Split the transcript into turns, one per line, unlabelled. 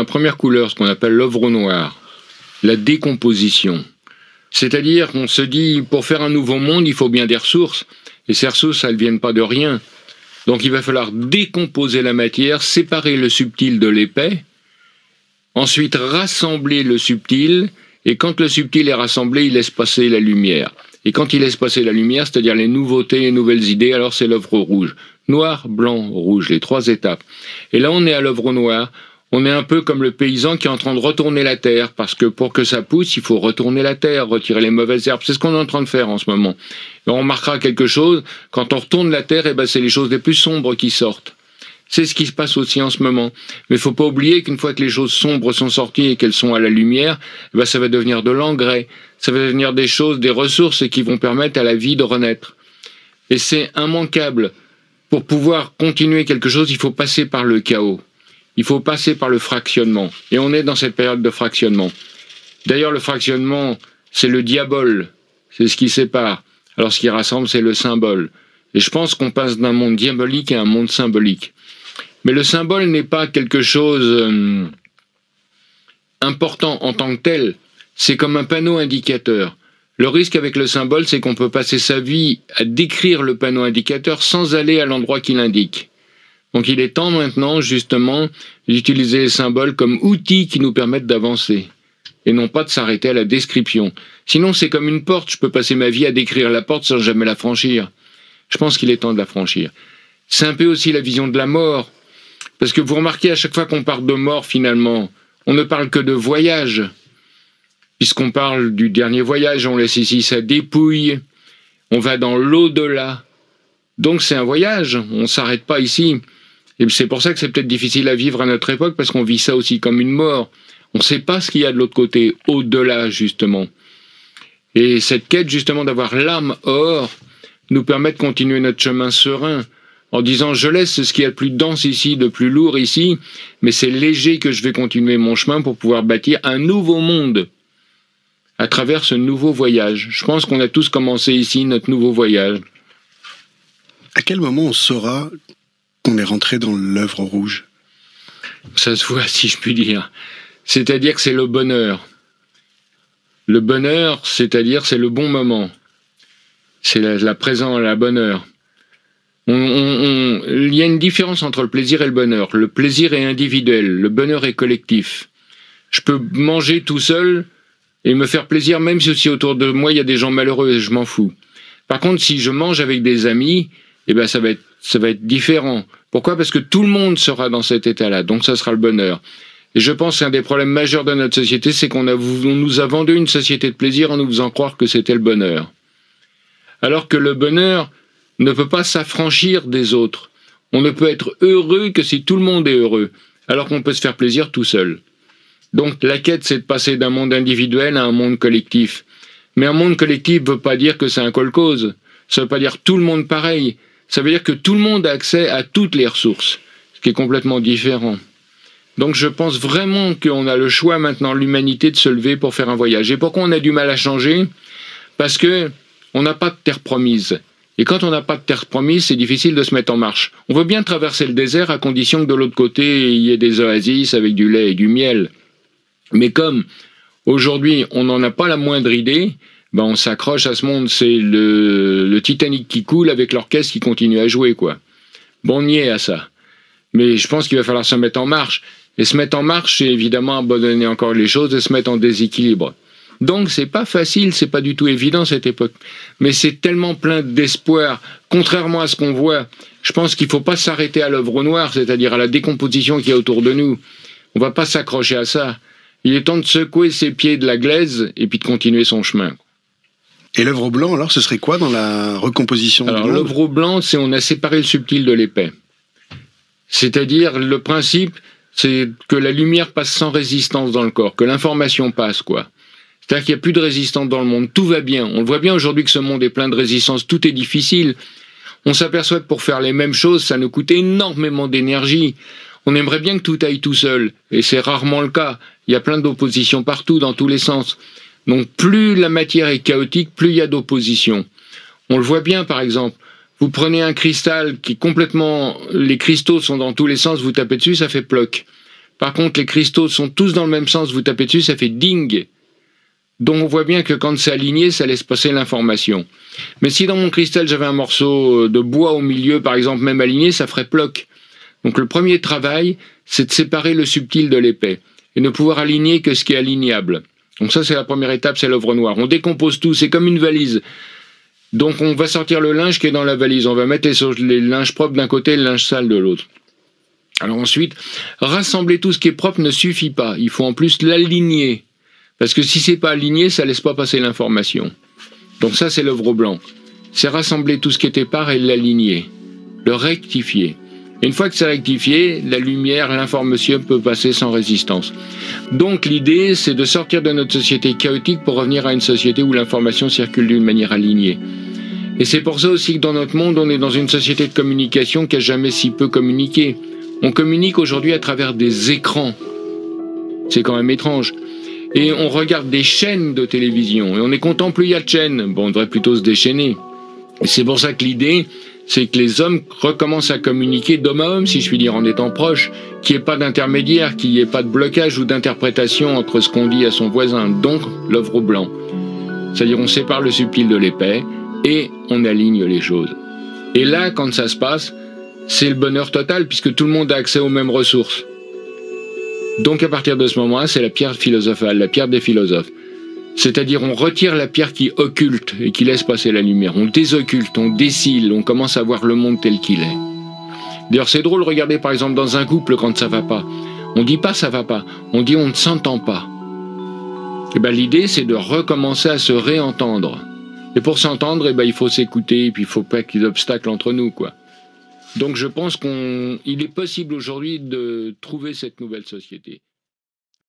première couleur, ce qu'on appelle l'œuvre noire, la décomposition. C'est-à-dire qu'on se dit, pour faire un nouveau monde, il faut bien des ressources. Et ces ressources, elles ne viennent pas de rien. Donc il va falloir décomposer la matière, séparer le subtil de l'épais, ensuite rassembler le subtil, et quand le subtil est rassemblé, il laisse passer la lumière. Et quand il laisse passer la lumière, c'est-à-dire les nouveautés, les nouvelles idées, alors c'est l'œuvre rouge. Noir, blanc, rouge, les 3 étapes. Et là, on est à l'œuvre noire. On est un peu comme le paysan qui est en train de retourner la terre, parce que pour que ça pousse, il faut retourner la terre, retirer les mauvaises herbes. C'est ce qu'on est en train de faire en ce moment. Et on remarquera quelque chose, quand on retourne la terre, c'est les choses les plus sombres qui sortent. C'est ce qui se passe aussi en ce moment. Mais il ne faut pas oublier qu'une fois que les choses sombres sont sorties et qu'elles sont à la lumière, ça va devenir de l'engrais, ça va devenir des choses, des ressources qui vont permettre à la vie de renaître. Et c'est immanquable. Pour pouvoir continuer quelque chose, il faut passer par le chaos. Il faut passer par le fractionnement. Et on est dans cette période de fractionnement. D'ailleurs, le fractionnement, c'est le diabole. C'est ce qui sépare. Alors, ce qui rassemble, c'est le symbole. Et je pense qu'on passe d'un monde diabolique à un monde symbolique. Mais le symbole n'est pas quelque chose important en tant que tel. C'est comme un panneau indicateur. Le risque avec le symbole, c'est qu'on peut passer sa vie à décrire le panneau indicateur sans aller à l'endroit qu'il indique. Donc il est temps maintenant, justement, d'utiliser les symboles comme outils qui nous permettent d'avancer, et non pas de s'arrêter à la description. Sinon, c'est comme une porte, je peux passer ma vie à décrire la porte sans jamais la franchir. Je pense qu'il est temps de la franchir. C'est un peu aussi la vision de la mort, parce que vous remarquez, à chaque fois qu'on parle de mort, finalement, on ne parle que de voyage, puisqu'on parle du dernier voyage, on laisse ici sa dépouille, on va dans l'au-delà. Donc c'est un voyage, on ne s'arrête pas ici. Et c'est pour ça que c'est peut-être difficile à vivre à notre époque, parce qu'on vit ça aussi comme une mort. On ne sait pas ce qu'il y a de l'autre côté, au-delà, justement. Et cette quête, justement, d'avoir l'âme hors, nous permet de continuer notre chemin serein, en disant, je laisse ce qu'il y a de plus dense ici, de plus lourd ici, mais c'est léger que je vais continuer mon chemin pour pouvoir bâtir un nouveau monde, à travers ce nouveau voyage. Je pense qu'on a tous commencé ici notre nouveau voyage.
À quel moment on saura qu'on est rentré dans l'œuvre rouge?
Ça se voit, si je puis dire. C'est-à-dire que c'est le bonheur. Le bonheur, c'est-à-dire c'est le bon moment. C'est la présence, la bonne heure. Il y a une différence entre le plaisir et le bonheur. Le plaisir est individuel, le bonheur est collectif. Je peux manger tout seul et me faire plaisir, même si autour de moi il y a des gens malheureux et je m'en fous. Par contre, si je mange avec des amis, ça va être différent. Pourquoi? Parce que tout le monde sera dans cet état-là, donc ça sera le bonheur. Et je pense qu'un des problèmes majeurs de notre société, c'est qu'on nous a vendu une société de plaisir en nous faisant croire que c'était le bonheur. Alors que le bonheur ne peut pas s'affranchir des autres. On ne peut être heureux que si tout le monde est heureux, alors qu'on peut se faire plaisir tout seul. Donc la quête, c'est de passer d'un monde individuel à un monde collectif. Mais un monde collectif ne veut pas dire que c'est un kolkhoz. Ça ne veut pas dire tout le monde pareil. Ça veut dire que tout le monde a accès à toutes les ressources, ce qui est complètement différent. Donc je pense vraiment qu'on a le choix maintenant, l'humanité, de se lever pour faire un voyage. Et pourquoi on a du mal à changer? Parce que on n'a pas de terre promise. Et quand on n'a pas de terre promise, c'est difficile de se mettre en marche. On veut bien traverser le désert à condition que de l'autre côté, il y ait des oasis avec du lait et du miel. Mais comme aujourd'hui, on n'en a pas la moindre idée, on s'accroche à ce monde. C'est le Titanic qui coule avec l'orchestre qui continue à jouer, quoi. On y est à ça. Mais je pense qu'il va falloir se mettre en marche. Et se mettre en marche, c'est évidemment abandonner encore les choses et se mettre en déséquilibre. Donc c'est pas facile, c'est pas du tout évident cette époque. Mais c'est tellement plein d'espoir. Contrairement à ce qu'on voit, je pense qu'il faut pas s'arrêter à l'œuvre noire, c'est-à-dire à la décomposition qu'il y a autour de nous. On va pas s'accrocher à ça. Il est temps de secouer ses pieds de la glaise et puis de continuer son chemin.
Et l'œuvre blanc, alors, ce serait quoi dans la recomposition?
Alors l'œuvre blanc, c'est on a séparé le subtil de l'épais. C'est-à-dire le principe, c'est que la lumière passe sans résistance dans le corps, que l'information passe, quoi. C'est-à-dire qu'il n'y a plus de résistance dans le monde, tout va bien. On le voit bien aujourd'hui que ce monde est plein de résistance, tout est difficile. On s'aperçoit que pour faire les mêmes choses, ça nous coûte énormément d'énergie. On aimerait bien que tout aille tout seul, et c'est rarement le cas. Il y a plein d'oppositions partout, dans tous les sens. Donc plus la matière est chaotique, plus il y a d'opposition. On le voit bien, par exemple. Vous prenez un cristal qui est complètement... Les cristaux sont dans tous les sens, vous tapez dessus, ça fait ploc. Par contre, les cristaux sont tous dans le même sens, vous tapez dessus, ça fait ding. Donc on voit bien que quand c'est aligné, ça laisse passer l'information. Mais si dans mon cristal j'avais un morceau de bois au milieu, par exemple, même aligné, ça ferait ploc. Donc le premier travail, c'est de séparer le subtil de l'épais et ne pouvoir aligner que ce qui est alignable. Donc ça, c'est la première étape, c'est l'œuvre noire. On décompose tout, c'est comme une valise. Donc on va sortir le linge qui est dans la valise, on va mettre les linges propres d'un côté et le linge sale de l'autre. Alors ensuite, rassembler tout ce qui est propre ne suffit pas, il faut en plus l'aligner. Parce que si c'est pas aligné, ça laisse pas passer l'information. Donc ça, c'est l'œuvre au blanc. C'est rassembler tout ce qui est épars et l'aligner, le rectifier. Et une fois que c'est rectifié, la lumière, l'information peut passer sans résistance. Donc l'idée, c'est de sortir de notre société chaotique pour revenir à une société où l'information circule d'une manière alignée. Et c'est pour ça aussi que dans notre monde, on est dans une société de communication qui a jamais si peu communiqué. On communique aujourd'hui à travers des écrans. C'est quand même étrange. Et on regarde des chaînes de télévision. Et on est content, plus il y a de chaînes. Bon, on devrait plutôt se déchaîner. Et c'est pour ça que l'idée, c'est que les hommes recommencent à communiquer d'homme à homme, si je puis dire, en étant proches, qu'il n'y ait pas d'intermédiaire, qu'il n'y ait pas de blocage ou d'interprétation entre ce qu'on dit à son voisin. Donc, l'œuvre au blanc. C'est-à-dire, on sépare le subtil de l'épais et on aligne les choses. Et là, quand ça se passe, c'est le bonheur total, puisque tout le monde a accès aux mêmes ressources. Donc à partir de ce moment-là, c'est la pierre philosophale, la pierre des philosophes. C'est-à-dire on retire la pierre qui occulte et qui laisse passer la lumière. On désocculte, on décile, on commence à voir le monde tel qu'il est. D'ailleurs c'est drôle, regardez par exemple dans un couple quand ça va pas. On dit pas ça va pas, on dit on ne s'entend pas. Et ben l'idée c'est de recommencer à se réentendre. Et pour s'entendre, il faut s'écouter et puis il faut pas qu'il y ait d'obstacles entre nous, quoi. Donc je pense qu'il est possible aujourd'hui de trouver cette nouvelle société.